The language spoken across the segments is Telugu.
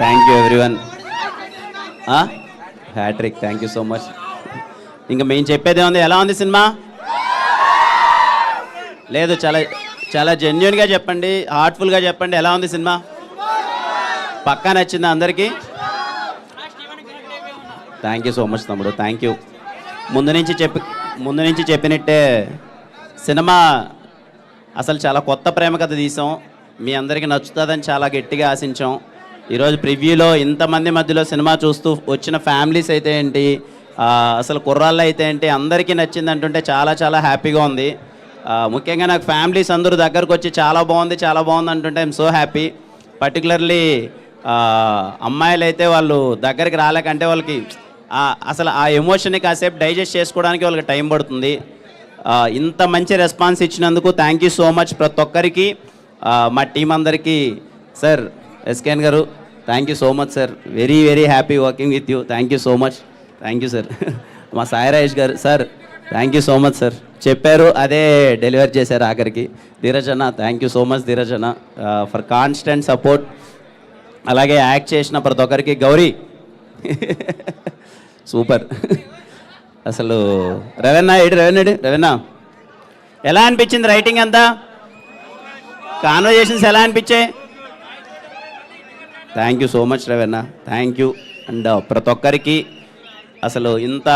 Thank you everyone. Hat trick, thank you so much. ఇంకా మేము చెప్పేది ఏముంది, ఎలా ఉంది సినిమా? లేదు, చాలా చాలా జెన్యున్గా చెప్పండి, హార్ట్ఫుల్గా చెప్పండి, ఎలా ఉంది సినిమా? పక్కా నచ్చిందా అందరికీ? థ్యాంక్ యూ సో మచ్ తమ్ముడు, థ్యాంక్ యూ. ముందు నుంచి చెప్పినట్టే సినిమా అసలు చాలా కొత్త ప్రేమ కథ తీసాం, మీ అందరికీ నచ్చుతుందని చాలా గట్టిగా ఆశించాం. ఈరోజు ప్రివ్యూలో ఇంతమంది మధ్యలో సినిమా చూస్తూ వచ్చిన ఫ్యామిలీస్ అయితే ఏంటి, అసలు కుర్రాళ్ళు అయితే ఏంటి, అందరికీ నచ్చింది అంటుంటే చాలా చాలా హ్యాపీగా ఉంది. ముఖ్యంగా నాకు ఫ్యామిలీస్ అందరూ దగ్గరకు వచ్చి చాలా బాగుంది అంటుంటే ఐఎమ్ సో హ్యాపీ. పర్టికులర్లీ అమ్మాయిలు అయితే వాళ్ళు దగ్గరికి రాలేకంటే వాళ్ళకి అసలు ఆ ఎమోషన్ని కాసేపు డైజెస్ట్ చేసుకోవడానికి వాళ్ళకి టైం పడుతుంది. ఇంత మంచి రెస్పాన్స్ ఇచ్చినందుకు థ్యాంక్ యూ సో మచ్ ప్రతి ఒక్కరికి, మా టీం అందరికీ. సార్ ఎస్కేఎన్ గారు, thank you so much sir, very very happy working with you, thank you so much, thank you sir. మా సాయి రాజేష్ గారు, sir thank you so much sir, చెప్పారు అదే డెలివర్ చేశారు ఆఖరికి. ధీరజ్ అన్న, thank you so much Dheeraj అన్న ఫర్ కాన్స్టెంట్ సపోర్ట్. అలాగే యాక్ట్ చేసిన ప్రతి ఒక్కరికి. గౌరీ సూపర్. అసలు రవీణ ఎలా అనిపించింది రైటింగ్ అంతా? కాన్వర్జేషన్స్ ఎలా అనిపించాయి? Thank you so much Raveena, thank you. And ప్రతి ఒక్కరికి అసలు ఇంత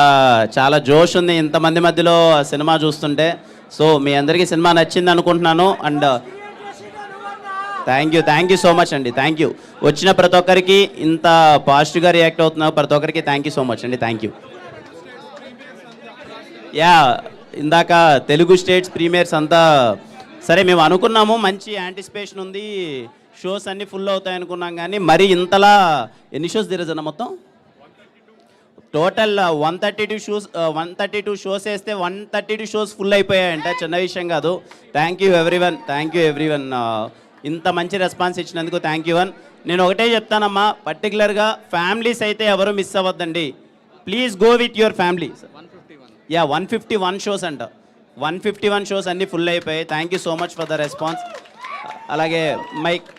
చాలా జోష్ ఉంది ఇంతమంది మధ్యలో సినిమా చూస్తుంటే. సో మీ అందరికీ సినిమా నచ్చింది అనుకుంటున్నాను. And thank you so much అండి, థ్యాంక్ యూ. వచ్చిన ప్రతి ఒక్కరికి ఇంత పాజిటివ్గా రియాక్ట్ అవుతున్నారు ప్రతి ఒక్కరికి థ్యాంక్ యూ సో మచ్ అండి, థ్యాంక్ యూ. యా, ఇందాక తెలుగు స్టేట్స్ ప్రీమియర్స్ అంతా సరే మేము అనుకున్నాము, మంచి యాంటిసిపేషన్ ఉంది, షోస్ అన్నీ ఫుల్ అవుతాయి అనుకున్నాం, కానీ మరి ఇంతలా ఎన్ని షోస్ తిరగజన మొత్తం టోటల్ 132 షోస్ వేస్తే 132 షోస్ ఫుల్ అయిపోయాయంట, చిన్న విషయం కాదు. థ్యాంక్ యూ ఎవ్రీవన్, ఇంత మంచి రెస్పాన్స్ ఇచ్చినందుకు థ్యాంక్ యూ వన్. నేను ఒకటే చెప్తానమ్మా, పర్టికులర్గా ఫ్యామిలీస్ అయితే ఎవరు మిస్ అవ్వద్దండి, please go with your family. 151 shows అంట, 151 షోస్ అన్నీ ఫుల్ అయిపోయాయి. Thank you so much for the response. అలాగే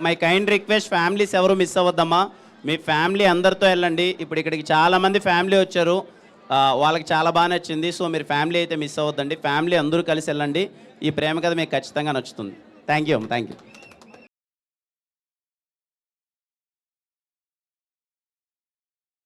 మై కైండ్ రిక్వెస్ట్, ఫ్యామిలీస్ ఎవరు మిస్ అవ్వద్దమ్మా, మీ ఫ్యామిలీ అందరితో వెళ్ళండి. ఇప్పుడు ఇక్కడికి చాలామంది ఫ్యామిలీ వచ్చారు, వాళ్ళకి చాలా బాగా నచ్చింది. సో మీరు ఫ్యామిలీ అయితే మిస్ అవ్వద్దండి, ఫ్యామిలీ అందరూ కలిసి వెళ్ళండి. ఈ ప్రేమ కథ మీకు ఖచ్చితంగా నచ్చుతుంది. Thank you.